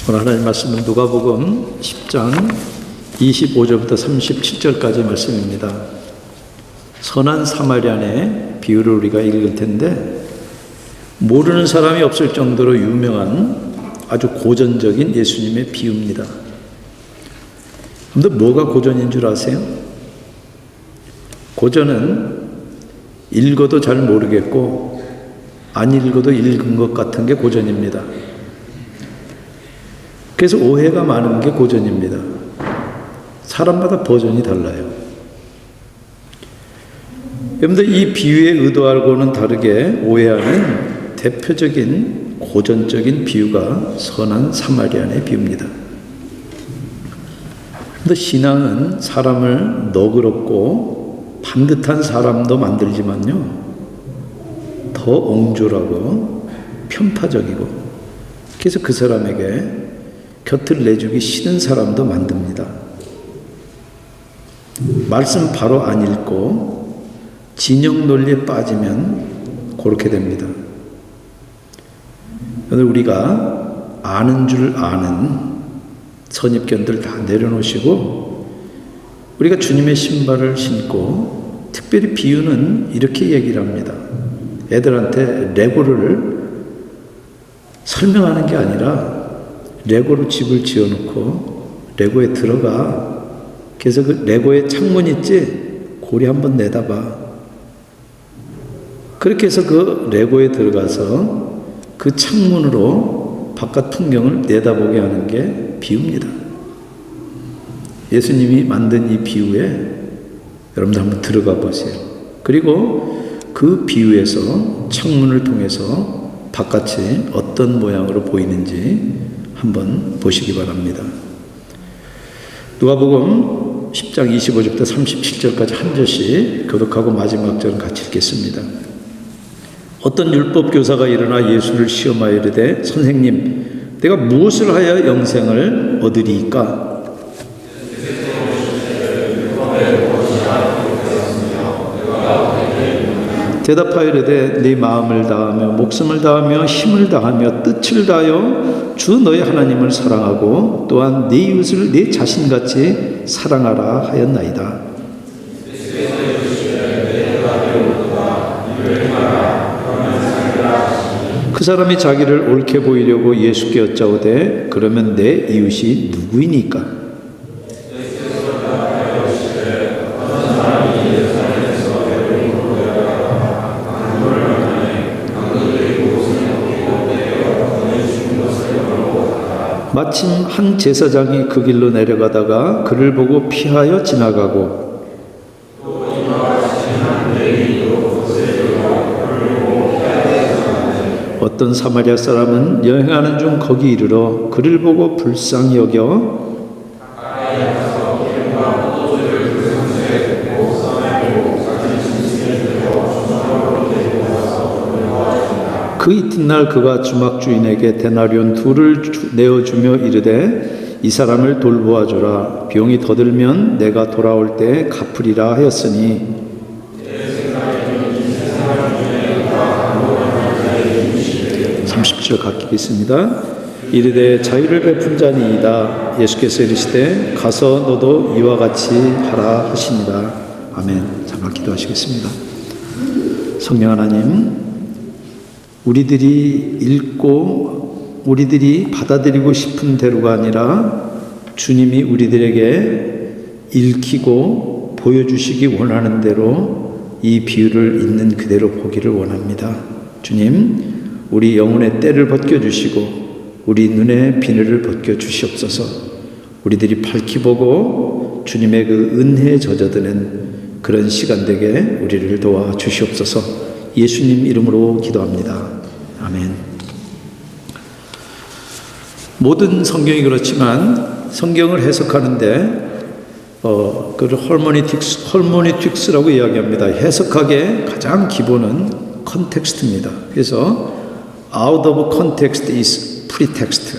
오늘 하나님 말씀은 누가복음 10장 25절부터 37절까지 말씀입니다. 선한 사마리안의 비유를 우리가 읽을 텐데, 모르는 사람이 없을 정도로 유명한 아주 고전적인 예수님의 비유입니다. 근데 뭐가 고전인 줄 아세요? 고전은 읽어도 잘 모르겠고 안 읽어도 읽은 것 같은 게 고전입니다. 그래서 오해가 많은 게 고전입니다. 사람마다 버전이 달라요. 여러분들, 이 비유의 의도하고는 다르게 오해하는 대표적인 고전적인 비유가 선한 사마리안의 비유입니다. 근데 신앙은 사람을 너그럽고 반듯한 사람도 만들지만요, 더 옹졸하고 편파적이고, 그래서 그 사람에게 곁을 내주기 싫은 사람도 만듭니다. 말씀 바로 안 읽고 진영 논리에 빠지면 그렇게 됩니다. 오늘 우리가 아는 줄 아는 선입견들 다 내려놓으시고, 우리가 주님의 신발을 신고, 특별히 비유는 이렇게 얘기를 합니다. 애들한테 레고를 설명하는 게 아니라 레고로 집을 지어놓고 레고에 들어가. 그래서 그 레고에 창문 있지? 고리 한번 내다봐. 그렇게 해서 그 레고에 들어가서 그 창문으로 바깥 풍경을 내다보게 하는 게 비유입니다. 예수님이 만든 이 비유에 여러분들 한번 들어가 보세요. 그리고 그 비유에서 창문을 통해서 바깥이 어떤 모양으로 보이는지 한번 보시기 바랍니다. 누가복음 10장 25절부터 37절까지 한 절씩 교독하고 마지막 절은 같이 읽겠습니다. 어떤 율법 교사가 일어나 예수를 시험하여 이르되, 선생님, 내가 무엇을 하여 영생을 얻으리이까? 대답하여 이르되, 네 마음을 다하며 목숨을 다하며 힘을 다하며 뜻을 다하여 주 너의 하나님을 사랑하고 또한 네 이웃을 네 자신같이 사랑하라 하였나이다. 그 사람이 자기를 옳게 보이려고 예수께 여짜오되, 그러면 내 이웃이 누구이니까? 마침 한 제사장이 그 길로 내려가다가 그를 보고 피하여 지나가고, 어떤 사마리아 사람은 여행하는 중 거기 이르러 그를 보고 불쌍히 여겨 그 이튿날 그가 주막 주인에게 데나리온 2를 내어주며 이르되, 이 사람을 돌보아 주라. 비용이 더 들면 내가 돌아올 때 갚으리라 하였으니, 30절 갖겠습니다. 이르되 자유를 베푼 자니이다. 예수께서 이르시되, 가서 너도 이와 같이 하라 하시니라. 아멘. 잠깐 기도하시겠습니다. 성령 하나님, 우리들이 읽고 우리들이 받아들이고 싶은 대로가 아니라 주님이 우리들에게 읽히고 보여주시기 원하는 대로 이 비유를 있는 그대로 보기를 원합니다. 주님, 우리 영혼의 때를 벗겨주시고 우리 눈의 비늘을 벗겨주시옵소서. 우리들이 밝히 보고 주님의 그 은혜에 젖어드는 그런 시간 되게 우리를 도와주시옵소서. 예수님 이름으로 기도합니다. 아멘. 모든 성경이 그렇지만 성경을 해석하는데 그 헐모니틱스라고 이야기합니다. 해석학의 가장 기본은 컨텍스트입니다. 그래서 out of context is pretext.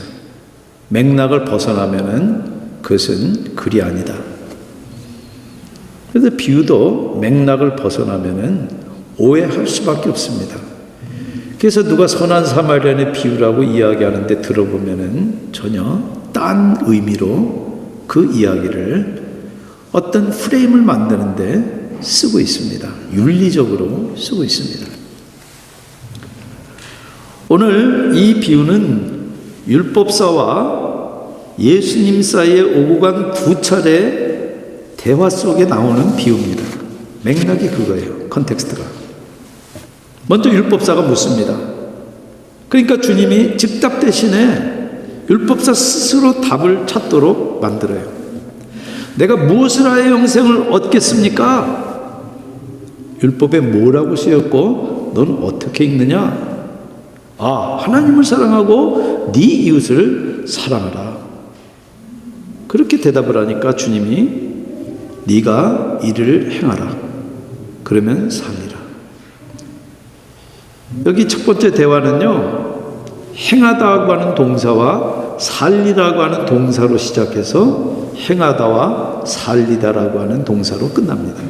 맥락을 벗어나면은 그것은 글이 아니다. 그래서 비유도 맥락을 벗어나면은 오해할 수밖에 없습니다. 그래서 누가 선한 사마리아인의 비유라고 이야기하는데 들어보면은 전혀 딴 의미로 그 이야기를 어떤 프레임을 만드는데 쓰고 있습니다. 윤리적으로 쓰고 있습니다. 오늘 이 비유는 율법사와 예수님 사이에 오고 간 두 차례 대화 속에 나오는 비유입니다. 맥락이 그거예요. 컨텍스트가. 먼저 율법사가 묻습니다. 그러니까 주님이 즉답 대신에 율법사 스스로 답을 찾도록 만들어요. 내가 무엇을 하여 영생을 얻겠습니까? 율법에 뭐라고 쓰였고 넌 어떻게 읽느냐? 하나님을 사랑하고 네 이웃을 사랑하라. 그렇게 대답을 하니까 주님이 네가 이를 행하라. 그러면 살리라. 여기 첫 번째 대화는요, 행하다고 하는 동사와 살리라고 하는 동사로 시작해서 행하다와 살리다라고 하는 동사로 끝납니다.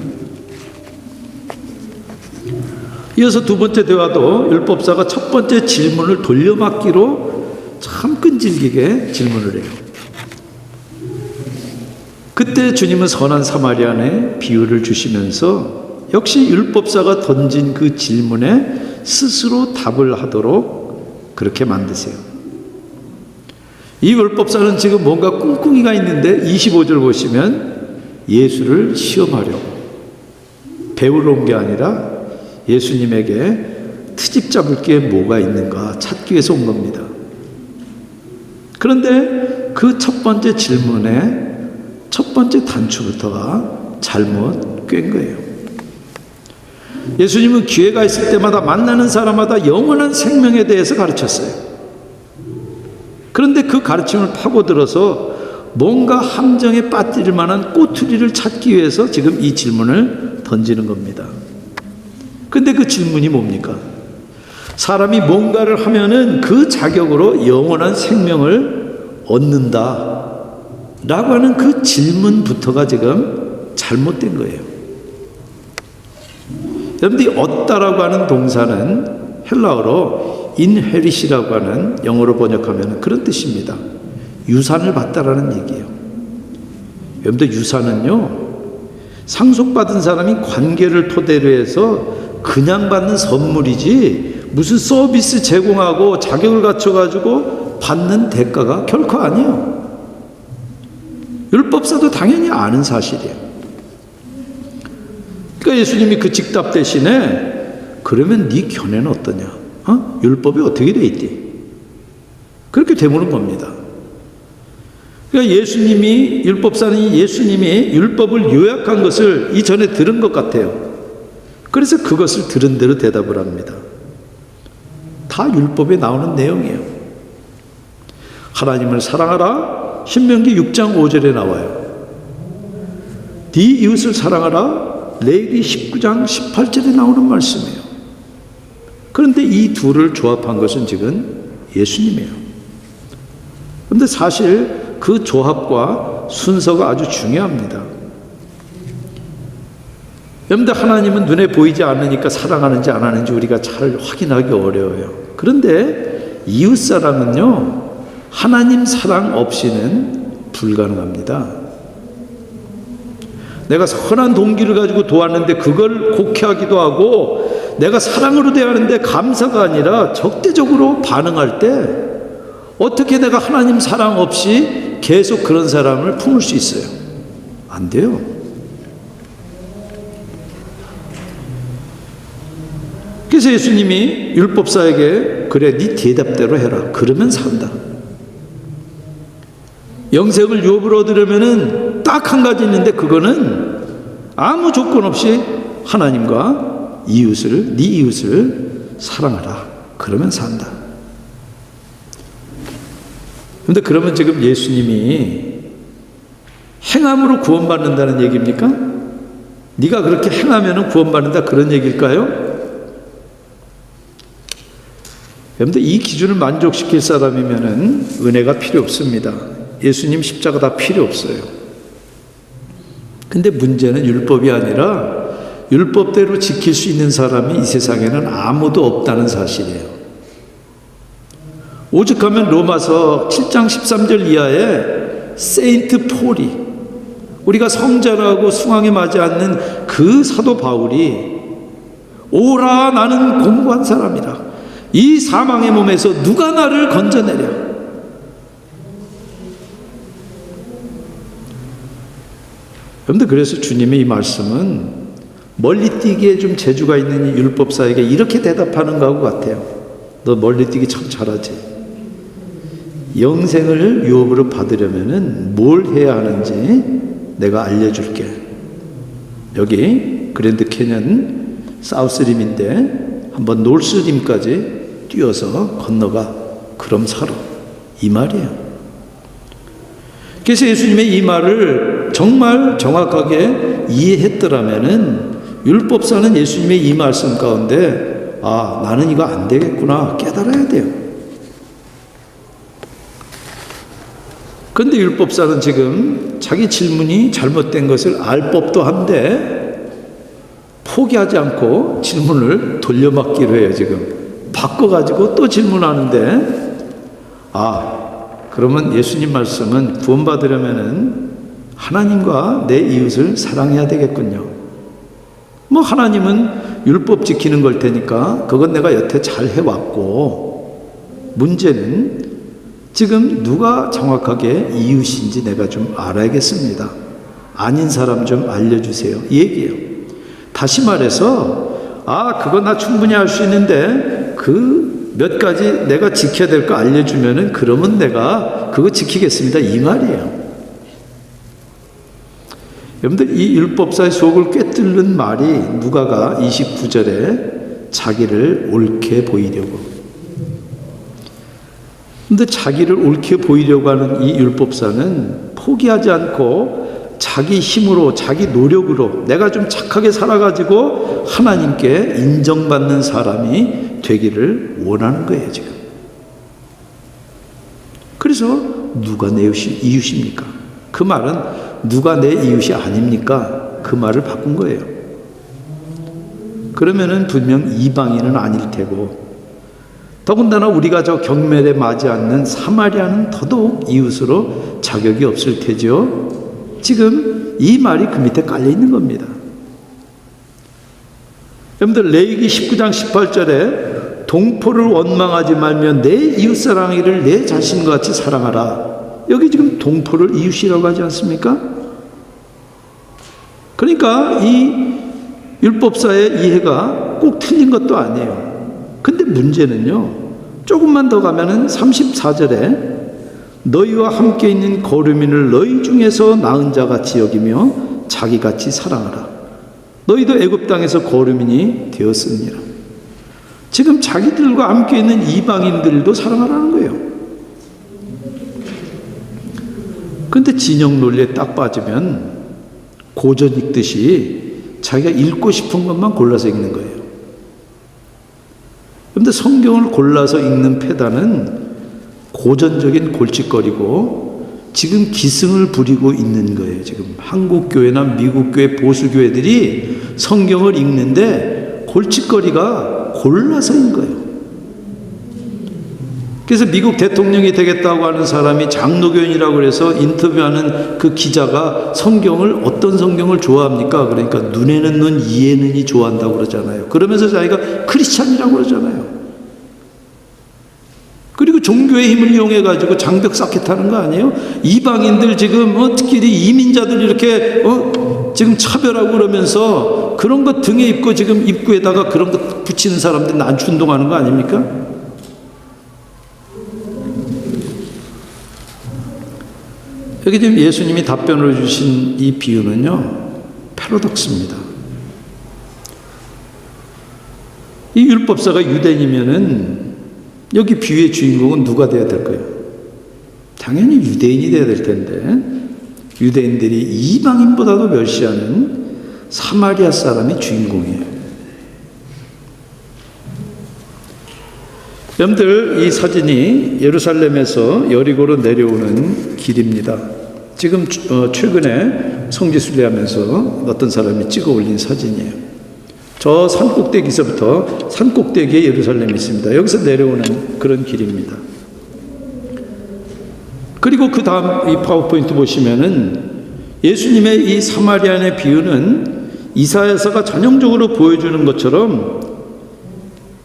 이어서 두 번째 대화도 율법사가 첫 번째 질문을 돌려막기로 참 끈질기게 질문을 해요. 그때 주님은 선한 사마리아인의 비유를 주시면서 역시 율법사가 던진 그 질문에 스스로 답을 하도록 그렇게 만드세요. 이 율법사는 지금 뭔가 꿍꿍이가 있는데 25절 보시면 예수를 시험하려고 배우러 온 게 아니라 예수님에게 트집 잡을 게 뭐가 있는가 찾기 위해서 온 겁니다. 그런데 그 첫 번째 질문에 첫 번째 단추부터가 잘못 꿰인 거예요. 예수님은 기회가 있을 때마다 만나는 사람마다 영원한 생명에 대해서 가르쳤어요. 그런데 그 가르침을 파고들어서 뭔가 함정에 빠뜨릴 만한 꼬투리를 찾기 위해서 지금 이 질문을 던지는 겁니다. 근데 그 질문이 뭡니까? 사람이 뭔가를 하면은 그 자격으로 영원한 생명을 얻는다 라고 하는 그 질문부터가 지금 잘못된 거예요. 여러분들이 얻다라고 하는 동사는 헬라어로 inherit이라고 하는 영어로 번역하면 그런 뜻입니다. 유산을 받다라는 얘기예요. 여러분들 유산은요, 상속받은 사람이 관계를 토대로 해서 그냥 받는 선물이지 무슨 서비스 제공하고 자격을 갖춰가지고 받는 대가가 결코 아니에요. 율법사도 당연히 아는 사실이에요. 그러니까 예수님이 그 직답 대신에 그러면 네 견해는 어떠냐? 율법이 어떻게 돼 있디? 그렇게 되물은 겁니다. 그러니까 율법사는 예수님이 율법을 요약한 것을 이전에 들은 것 같아요. 그래서 그것을 들은 대로 대답을 합니다. 다 율법에 나오는 내용이에요. 하나님을 사랑하라. 신명기 6장 5절에 나와요. 네 이웃을 사랑하라. 레위기 19장 18절에 나오는 말씀이에요. 그런데 이 둘을 조합한 것은 지금 예수님이에요. 그런데 사실 그 조합과 순서가 아주 중요합니다. 여러분들 하나님은 눈에 보이지 않으니까 사랑하는지 안 하는지 우리가 잘 확인하기 어려워요. 그런데 이웃사랑은요, 하나님 사랑 없이는 불가능합니다. 내가 선한 동기를 가지고 도왔는데 그걸 곡해하기도 하고 내가 사랑으로 대하는데 감사가 아니라 적대적으로 반응할 때 어떻게 내가 하나님 사랑 없이 계속 그런 사람을 품을 수 있어요? 안 돼요. 그래서 예수님이 율법사에게 그래 네 대답대로 해라. 그러면 산다. 영생을 유업으로 얻으려면은 딱 한 가지 있는데 그거는 아무 조건 없이 하나님과 네 이웃을 사랑하라. 그러면 산다. 그런데 그러면 지금 예수님이 행함으로 구원받는다는 얘기입니까? 네가 그렇게 행하면 구원받는다 그런 얘기일까요? 여러분들 이 기준을 만족시킬 사람이면 은혜가 필요 없습니다. 예수님 십자가 다 필요 없어요. 근데 문제는 율법이 아니라 율법대로 지킬 수 있는 사람이 이 세상에는 아무도 없다는 사실이에요. 오죽하면 로마서 7장 13절 이하에 세인트 폴이, 우리가 성전하고 숭앙에 맞지 않는 그 사도 바울이 오라 나는 공고한 사람이라, 이 사망의 몸에서 누가 나를 건져내랴. 그런데 그래서 주님의 이 말씀은 멀리 뛰기에 좀 재주가 있는 이 율법사에게 이렇게 대답하는 것 같아요. 너 멀리 뛰기 참 잘하지. 영생을 유업으로 받으려면은 뭘 해야 하는지 내가 알려줄게. 여기 그랜드 캐년 사우스림인데 한번 놀스림까지 뛰어서 건너가. 그럼 살아. 이 말이에요. 그래서 예수님의 이 말을 정말 정확하게 이해했더라면은 율법사는 예수님의 이 말씀 가운데 아, 나는 이거 안 되겠구나 깨달아야 돼요. 그런데 율법사는 지금 자기 질문이 잘못된 것을 알 법도 한데 포기하지 않고 질문을 돌려막기로 해요. 지금 바꿔가지고 또 질문하는데, 아, 그러면 예수님 말씀은 구원받으려면은 하나님과 내 이웃을 사랑해야 되겠군요. 뭐 하나님은 율법 지키는 걸 테니까 그건 내가 여태 잘 해왔고, 문제는 지금 누가 정확하게 이웃인지 내가 좀 알아야겠습니다. 아닌 사람 좀 알려주세요. 이 얘기예요. 다시 말해서 아, 그거 나 충분히 할 수 있는데 그 몇 가지 내가 지켜야 될 거 알려주면은 그러면 내가 그거 지키겠습니다. 이 말이에요. 여러분들 이 율법사의 속을 꿰뚫는 말이 누가가 29절에 자기를 옳게 보이려고. 근데 자기를 옳게 보이려고 하는 이 율법사는 포기하지 않고 자기 힘으로, 자기 노력으로 내가 좀 착하게 살아가지고 하나님께 인정받는 사람이 되기를 원하는 거예요, 지금. 그래서 누가 내 이웃입니까? 그 말은 누가 내 이웃이 아닙니까? 그 말을 바꾼 거예요. 그러면은 분명 이방인은 아닐 테고, 더군다나 우리가 저 경멸에 맞지 않는 사마리아는 더더욱 이웃으로 자격이 없을 테죠. 지금 이 말이 그 밑에 깔려 있는 겁니다. 여러분들 레위기 19장 18절에 동포를 원망하지 말며 내 이웃사랑이를 내 자신과 같이 사랑하라. 여기 지금 동포를 이웃이라고 하지 않습니까? 그러니까 이 율법사의 이해가 꼭 틀린 것도 아니에요. 근데 문제는요, 조금만 더 가면은 34절에 너희와 함께 있는 거류민을 너희 중에서 나은 자 같이 여기며 자기같이 사랑하라. 너희도 애굽 땅에서 거류민이 되었으니라. 지금 자기들과 함께 있는 이방인들도 사랑하라는 거예요. 그런데 진영 논리에 딱 빠지면 고전 읽듯이 자기가 읽고 싶은 것만 골라서 읽는 거예요. 그런데 성경을 골라서 읽는 패단은 고전적인 골칫거리고 지금 기승을 부리고 있는 거예요. 지금 한국 교회나 미국 교회 보수 교회들이 성경을 읽는데 골칫거리가 골라서인 거예요. 그래서 미국 대통령이 되겠다고 하는 사람이 장로교인이라고 해서 인터뷰하는 그 기자가 성경을, 어떤 성경을 좋아합니까? 그러니까 눈에는 눈, 이에는 이 좋아한다고 그러잖아요. 그러면서 자기가 크리스찬이라고 그러잖아요. 그리고 종교의 힘을 이용해 가지고 장벽 쌓게 타는 거 아니에요? 이방인들 지금 특히 이민자들 이렇게 지금 차별하고 그러면서 그런 거 등에 입고 지금 입구에다가 그런 거 붙이는 사람들 난추 운동하는 거 아닙니까? 여기 지금 예수님이 답변을 주신 이 비유는요, 패러독스입니다. 이 율법사가 유대인이면은 여기 비유의 주인공은 누가 돼야 될까요? 당연히 유대인이 돼야 될 텐데, 유대인들이 이방인보다도 멸시하는 사마리아 사람이 주인공이에요. 여러분들, 이 사진이 예루살렘에서 여리고로 내려오는 길입니다. 지금 최근에 성지순례하면서 어떤 사람이 찍어 올린 사진이에요. 저 산꼭대기에서부터 산꼭대기에 예루살렘이 있습니다. 여기서 내려오는 그런 길입니다. 그리고 그 다음 이 파워포인트 보시면은 예수님의 이 사마리아인의 비유는 이사야서가 전형적으로 보여주는 것처럼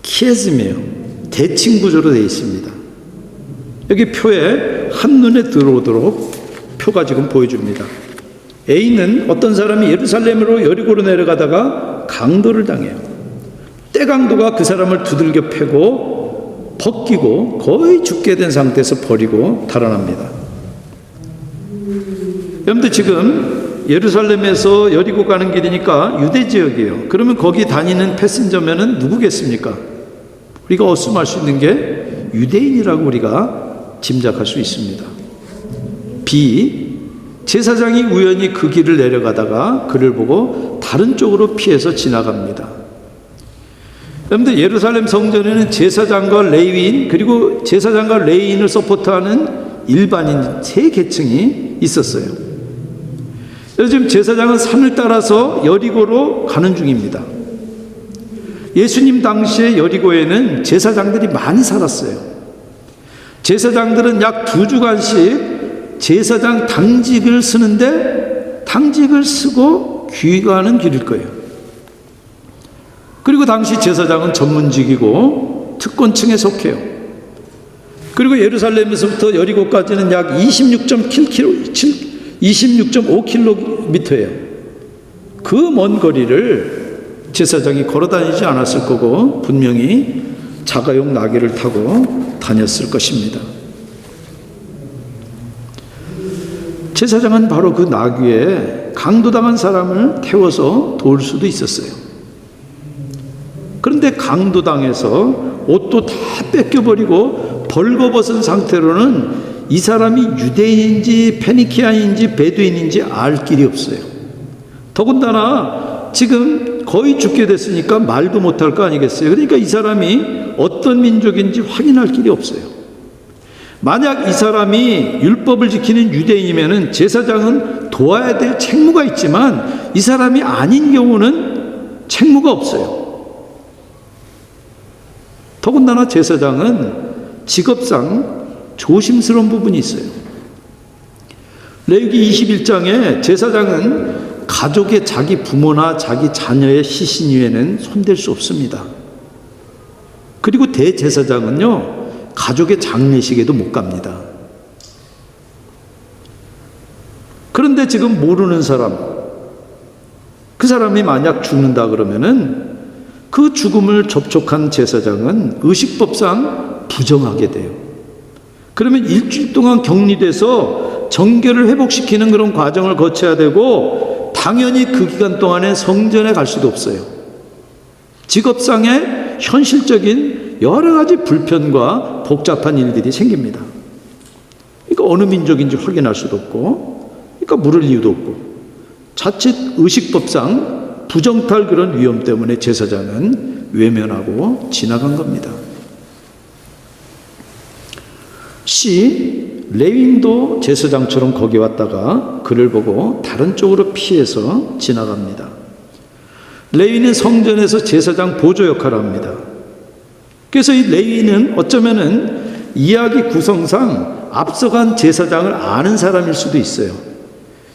키에즘이에요. 대칭 구조로 되어 있습니다. 여기 표에 한눈에 들어오도록 표가 지금 보여줍니다. A는 어떤 사람이 예루살렘으로 여리고로 내려가다가 강도를 당해요. 떼강도가 그 사람을 두들겨 패고 벗기고 거의 죽게 된 상태에서 버리고 달아납니다. 여러분들 지금 예루살렘에서 여리고 가는 길이니까 유대 지역이에요. 그러면 거기 다니는 패신저면은 누구겠습니까? 우리가 어슴할 수 있는 게 유대인이라고 우리가 짐작할 수 있습니다. B, 제사장이 우연히 그 길을 내려가다가 그를 보고 다른 쪽으로 피해서 지나갑니다. 여러분들 예루살렘 성전에는 제사장과 레위인 그리고 제사장과 레위인을 서포트하는 일반인 세 계층이 있었어요. 지금 제사장은 산을 따라서 여리고로 가는 중입니다. 예수님 당시에 여리고에는 제사장들이 많이 살았어요. 제사장들은 약 2주간씩 제사장 당직을 쓰는데 당직을 쓰고 귀가하는 길일 거예요. 그리고 당시 제사장은 전문직이고 특권층에 속해요. 그리고 예루살렘에서부터 여리고까지는 약 26.5km예요. 그 먼 거리를 제사장이 걸어 다니지 않았을 거고 분명히 자가용 나귀를 타고 다녔을 것입니다. 제사장은 바로 그 나귀에 강도당한 사람을 태워서 도울 수도 있었어요. 그런데 강도당해서 옷도 다 뺏겨버리고 벌거벗은 상태로는 이 사람이 유대인인지 페니키아인지 베두인인지 알 길이 없어요. 더군다나 지금 거의 죽게 됐으니까 말도 못할 거 아니겠어요. 그러니까 이 사람이 어떤 민족인지 확인할 길이 없어요. 만약 이 사람이 율법을 지키는 유대인이면은 제사장은 도와야 될 책무가 있지만 이 사람이 아닌 경우는 책무가 없어요. 더군다나 제사장은 직업상 조심스러운 부분이 있어요. 레위기 21장에 제사장은 가족의 자기 부모나 자기 자녀의 시신 위에는 손댈 수 없습니다. 그리고 대제사장은요, 가족의 장례식에도 못 갑니다. 그런데 지금 모르는 사람, 그 사람이 만약 죽는다 그러면은 그 죽음을 접촉한 제사장은 의식법상 부정하게 돼요. 그러면 일주일 동안 격리돼서 정결을 회복시키는 그런 과정을 거쳐야 되고 당연히 그 기간 동안에 성전에 갈 수도 없어요. 직업상의 현실적인 여러 가지 불편과 복잡한 일들이 생깁니다. 그러니까 어느 민족인지 확인할 수도 없고, 그러니까 물을 이유도 없고, 자칫 의식법상 부정탈 그런 위험 때문에 제사장은 외면하고 지나간 겁니다. C, 레위인도 제사장처럼 거기 왔다가 그를 보고 다른 쪽으로 피해서 지나갑니다. 레위인은 성전에서 제사장 보조 역할을 합니다. 그래서 이 레위인은 어쩌면은 이야기 구성상 앞서간 제사장을 아는 사람일 수도 있어요.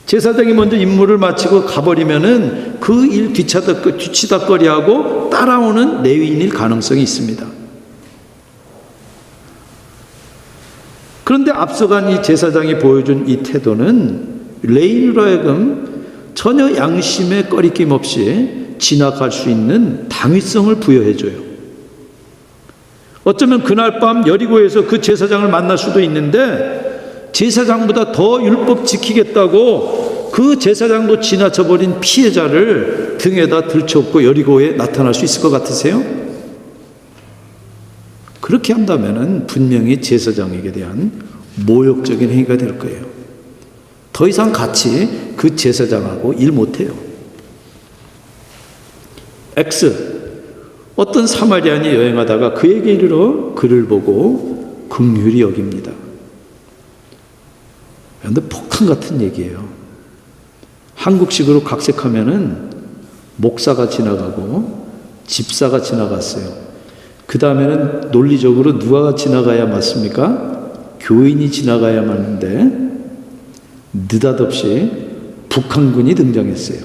제사장이 먼저 임무를 마치고 가버리면은 그 일 뒤치다거리하고 따라오는 레위인일 가능성이 있습니다. 그런데 앞서간 이 제사장이 보여준 이 태도는 레위인으로 하여금 전혀 양심에 꺼리낌 없이 지나갈 수 있는 당위성을 부여해줘요. 어쩌면 그날 밤 여리고에서 그 제사장을 만날 수도 있는데 제사장보다 더 율법 지키겠다고 그 제사장도 지나쳐버린 피해자를 등에다 들쳐업고 여리고에 나타날 수 있을 것 같으세요? 그렇게 한다면 분명히 제사장에게 대한 모욕적인 행위가 될 거예요. 더 이상 같이 그 제사장하고 일 못해요. X, 어떤 사마리아인이 여행하다가 그에게 이르러 그를 보고 긍휼히 여깁니다. 그런데 폭탄 같은 얘기예요. 한국식으로 각색하면은 목사가 지나가고 집사가 지나갔어요. 그 다음에는 논리적으로 누가 지나가야 맞습니까? 교인이 지나가야만 하는데 느닷없이 북한군이 등장했어요.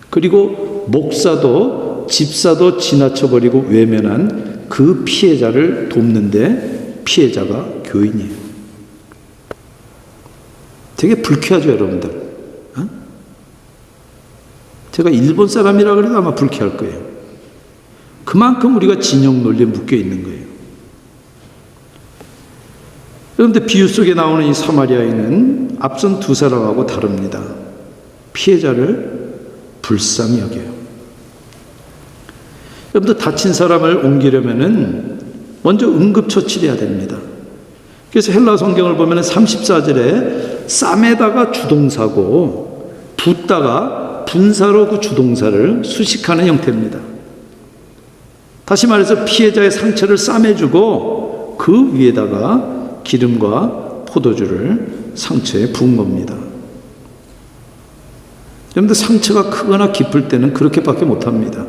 그리고 목사도 집사도 지나쳐버리고 외면한 그 피해자를 돕는데 피해자가 교인이에요. 되게 불쾌하죠, 여러분들? 어? 제가 일본 사람이라 그래도 아마 불쾌할 거예요. 그만큼 우리가 진영 논리에 묶여 있는 거예요. 그런데 비유 속에 나오는 이 사마리아인은 앞선 두 사람하고 다릅니다. 피해자를 불쌍히 여겨요. 여러분들 다친 사람을 옮기려면은 먼저 응급처치해야 됩니다. 그래서 헬라 성경을 보면 34절에 쌈에다가 주동사고 붓다가 분사로 그 주동사를 수식하는 형태입니다. 다시 말해서 피해자의 상처를 싸매주고 그 위에다가 기름과 포도주를 상처에 부은 겁니다. 여러분들 상처가 크거나 깊을 때는 그렇게밖에 못합니다.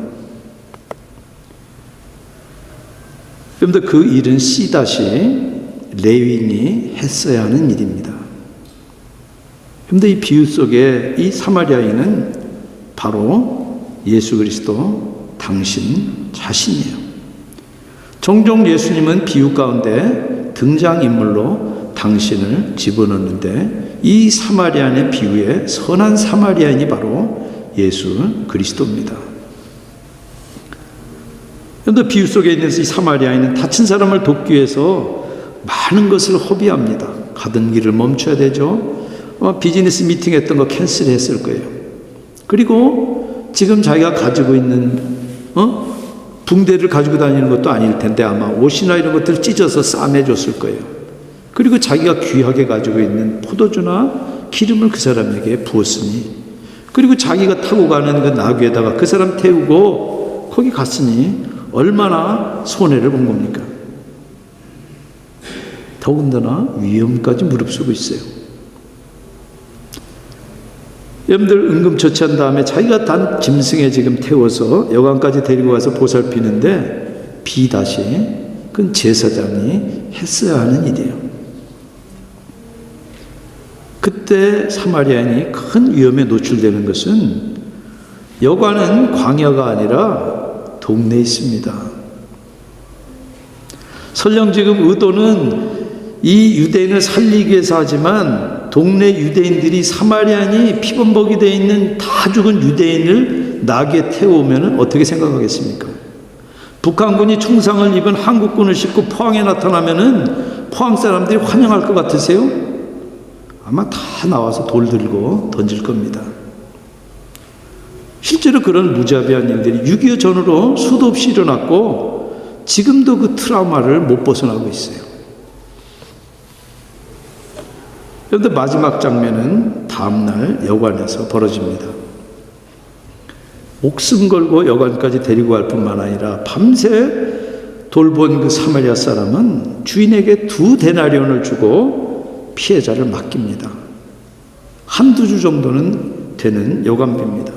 여러분들 그 일은 C- 레위인이 했어야 하는 일입니다. 그런데 이 비유 속에 이 사마리아인은 바로 예수 그리스도 당신 자신이에요. 종종 예수님은 비유 가운데 등장인물로 당신을 집어넣는데 이 사마리아인의 비유에 선한 사마리아인이 바로 예수 그리스도입니다. 그런데 비유 속에 있는 이 사마리아인은 다친 사람을 돕기 위해서 많은 것을 허비합니다. 가던 길을 멈춰야 되죠. 비즈니스 미팅 했던 거 캔슬했을 거예요. 그리고 지금 자기가 가지고 있는 붕대를 가지고 다니는 것도 아닐 텐데 아마 옷이나 이런 것들을 찢어서 싸매줬을 거예요. 그리고 자기가 귀하게 가지고 있는 포도주나 기름을 그 사람에게 부었으니, 그리고 자기가 타고 가는 그 나귀에다가 그 사람 태우고 거기 갔으니 얼마나 손해를 본 겁니까? 더군다나 위험까지 무릅쓰고 있어요. 여러분들 응급처치한 다음에 자기가 단 짐승에 지금 태워서 여관까지 데리고 가서 보살피는데 그건 제사장이 했어야 하는 일이에요. 그때 사마리아인이 큰 위험에 노출되는 것은 여관은 광야가 아니라 동네에 있습니다. 설령 지금 의도는 이 유대인을 살리기 위해서 하지만 동네 유대인들이 사마리아인이 피범벅이 되어 있는 다 죽은 유대인을 나귀에 태우면 어떻게 생각하겠습니까? 북한군이 총상을 입은 한국군을 싣고 포항에 나타나면 포항 사람들이 환영할 것 같으세요? 아마 다 나와서 돌 들고 던질 겁니다. 실제로 그런 무자비한 일들이 6.25 전후로 수도 없이 일어났고 지금도 그 트라우마를 못 벗어나고 있어요. 그런데 마지막 장면은 다음날 여관에서 벌어집니다. 목숨 걸고 여관까지 데리고 갈 뿐만 아니라 밤새 돌본 그 사마리아 사람은 주인에게 2데나리온을 주고 피해자를 맡깁니다. 한두 주 정도는 되는 여관비입니다.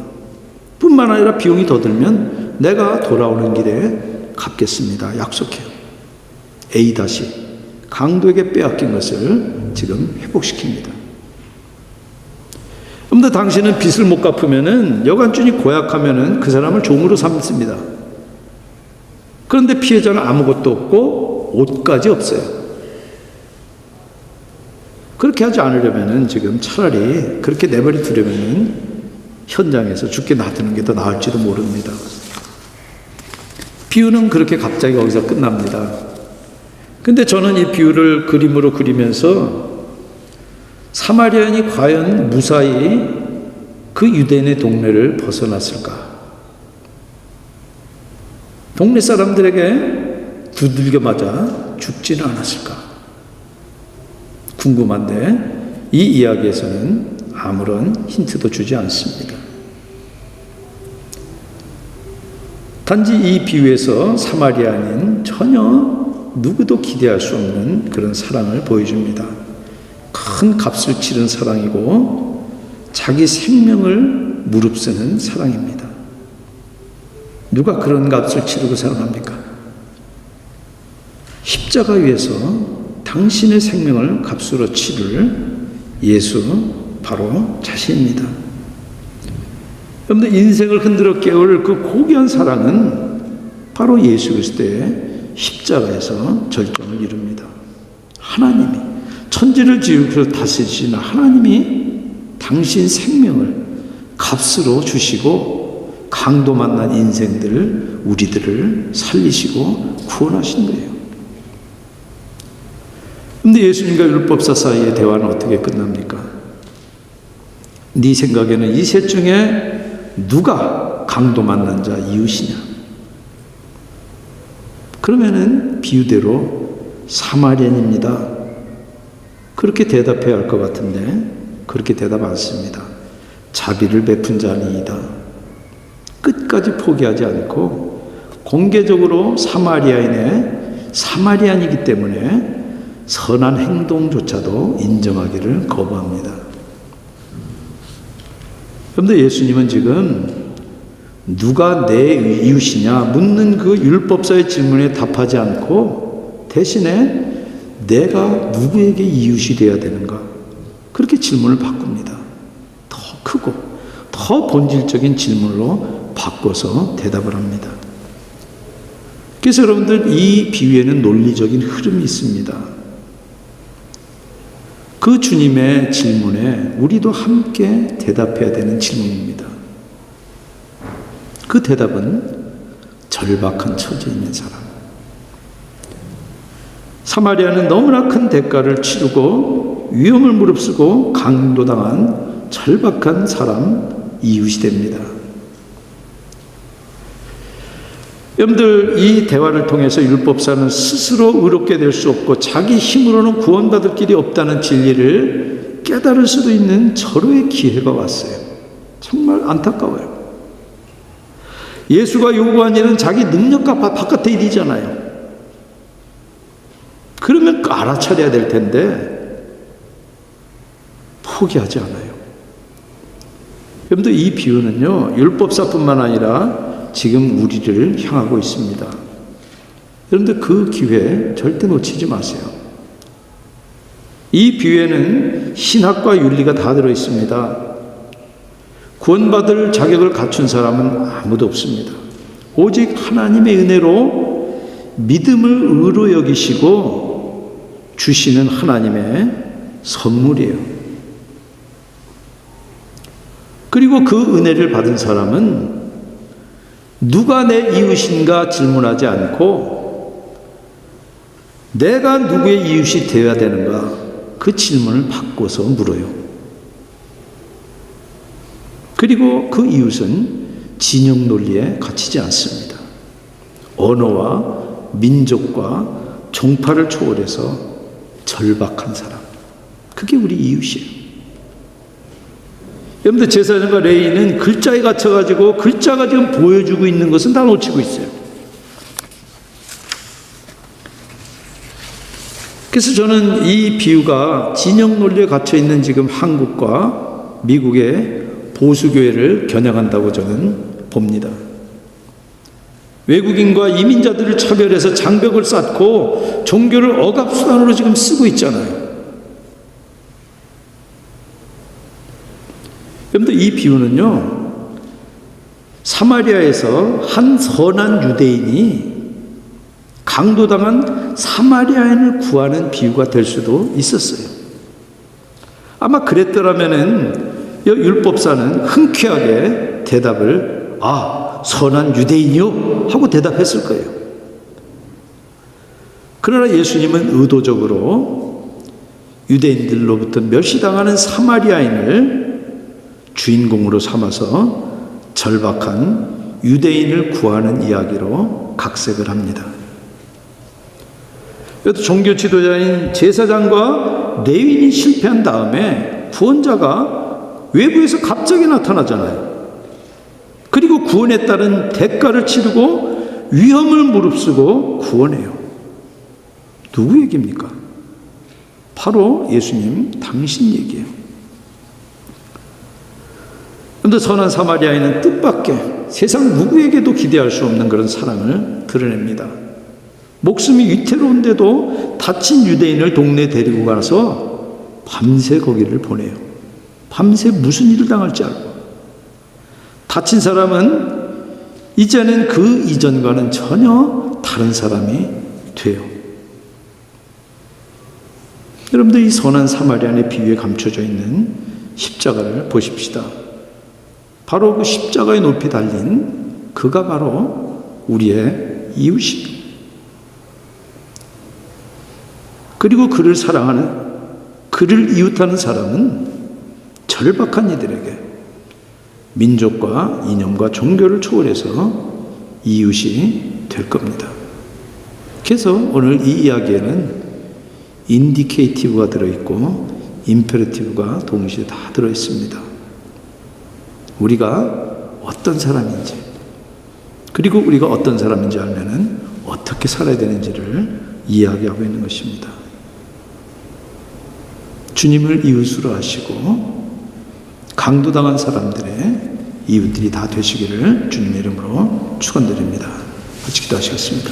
뿐만 아니라 비용이 더 들면 내가 돌아오는 길에 갚겠습니다. 약속해요. A- 강도에게 빼앗긴 것을 지금 회복시킵니다. 그런데 당신은 빚을 못 갚으면은 여관주인이 고약하면은 그 사람을 종으로 삼습니다. 그런데 피해자는 아무것도 없고 옷까지 없어요. 그렇게 하지 않으려면은 지금 차라리 그렇게 내버려 두려면은 현장에서 죽게 놔두는 게 더 나을지도 모릅니다. 비유는 그렇게 갑자기 거기서 끝납니다. 근데 저는 이 비유를 그림으로 그리면서 사마리아인이 과연 무사히 그 유대인의 동네를 벗어났을까? 동네 사람들에게 두들겨 맞아 죽지는 않았을까? 궁금한데 이 이야기에서는 아무런 힌트도 주지 않습니다. 단지 이 비유에서 사마리아인은 전혀 누구도 기대할 수 없는 그런 사랑을 보여줍니다. 큰 값을 치른 사랑이고 자기 생명을 무릅쓰는 사랑입니다. 누가 그런 값을 치르고 사랑합니까? 십자가 위에서 당신의 생명을 값으로 치를 예수 바로 자신입니다. 여러분들 인생을 흔들어 깨울 그 고귀한 사랑은 바로 예수 그리스도의 십자가에서 절정을 이룹니다. 하나님이 천지를 지으셔서 다스리시는 하나님이 당신 생명을 값으로 주시고 강도 만난 인생들 우리들을 살리시고 구원하신 거예요. 그런데 예수님과 율법사 사이의 대화는 어떻게 끝납니까? 네 생각에는 이 셋 중에 누가 강도 만난 자 이웃이냐? 그러면은 비유대로 사마리안입니다. 그렇게 대답해야 할 것 같은데 그렇게 대답 안 씁니다. 자비를 베푼 자니이다. 끝까지 포기하지 않고 공개적으로 사마리안이기 때문에 선한 행동조차도 인정하기를 거부합니다. 그런데 예수님은 지금 누가 내 이웃이냐 묻는 그 율법사의 질문에 답하지 않고 대신에 내가 누구에게 이웃이 되어야 되는가? 그렇게 질문을 바꿉니다. 더 크고 더 본질적인 질문으로 바꿔서 대답을 합니다. 그래서 여러분들 이 비유에는 논리적인 흐름이 있습니다. 그 주님의 질문에 우리도 함께 대답해야 되는 질문입니다. 그 대답은 절박한 처지에 있는 사람. 사마리아는 너무나 큰 대가를 치르고 위험을 무릅쓰고 강도당한 절박한 사람 이웃이 됩니다. 여러분들 이 대화를 통해서 율법사는 스스로 의롭게 될 수 없고 자기 힘으로는 구원받을 길이 없다는 진리를 깨달을 수도 있는 절호의 기회가 왔어요. 정말 안타까워요. 예수가 요구한 일은 자기 능력과 바깥의 일이잖아요. 그러면 알아차려야 될 텐데 포기하지 않아요. 여러분들 이 비유는요 율법사뿐만 아니라 지금 우리를 향하고 있습니다. 여러분들 그 기회 절대 놓치지 마세요. 이 비유에는 신학과 윤리가 다 들어있습니다. 구원받을 자격을 갖춘 사람은 아무도 없습니다. 오직 하나님의 은혜로 믿음을 의로 여기시고 주시는 하나님의 선물이에요. 그리고 그 은혜를 받은 사람은 누가 내 이웃인가 질문하지 않고 내가 누구의 이웃이 되어야 되는가 그 질문을 바꿔서 물어요. 그리고 그 이웃은 진영 논리에 갇히지 않습니다. 언어와 민족과 종파를 초월해서 절박한 사람, 그게 우리 이웃이에요. 여러분들 제사장과 레위인은 글자에 갇혀가지고 글자가 지금 보여주고 있는 것은 다 놓치고 있어요. 그래서 저는 이 비유가 진영 논리에 갇혀있는 지금 한국과 미국의 보수교회를 겨냥한다고 저는 봅니다. 외국인과 이민자들을 차별해서 장벽을 쌓고 종교를 억압수단으로 지금 쓰고 있잖아요. 여러분들 이 비유는요 사마리아에서 한 선한 유대인이 강도당한 사마리아인을 구하는 비유가 될 수도 있었어요. 아마 그랬더라면은 율법사는 흔쾌하게 대답을 선한 유대인이요 하고 대답했을 거예요. 그러나 예수님은 의도적으로 유대인들로부터 멸시당하는 사마리아인을 주인공으로 삼아서 절박한 유대인을 구하는 이야기로 각색을 합니다. 이것도 종교 지도자인 제사장과 레위인이 실패한 다음에 구원자가 외부에서 갑자기 나타나잖아요. 그리고 구원에 따른 대가를 치르고 위험을 무릅쓰고 구원해요. 누구 얘기입니까? 바로 예수님 당신 얘기예요. 그런데 선한 사마리아인은 뜻밖의 세상 누구에게도 기대할 수 없는 그런 사랑을 드러냅니다. 목숨이 위태로운데도 다친 유대인을 동네에 데리고 가서 밤새 거기를 보내요. 밤새 무슨 일을 당할지 알고. 다친 사람은 이제는 그 이전과는 전혀 다른 사람이 돼요. 여러분들 이 선한 사마리아인의 비유에 감춰져 있는 십자가를 보십시다. 바로 그 십자가의 높이 달린 그가 바로 우리의 이웃입니다. 그리고 그를 사랑하는, 그를 이웃하는 사람은 절박한 이들에게 민족과 이념과 종교를 초월해서 이웃이 될 겁니다. 그래서 오늘 이 이야기에는 인디케이티브가 들어있고 임페러티브가 동시에 다 들어있습니다. 우리가 어떤 사람인지, 그리고 우리가 어떤 사람인지 알면은 어떻게 살아야 되는지를 이야기하고 있는 것입니다. 주님을 이웃으로 하시고 강도당한 사람들의 이웃들이 다 되시기를 주님의 이름으로 축원드립니다. 같이 기도하시겠습니다.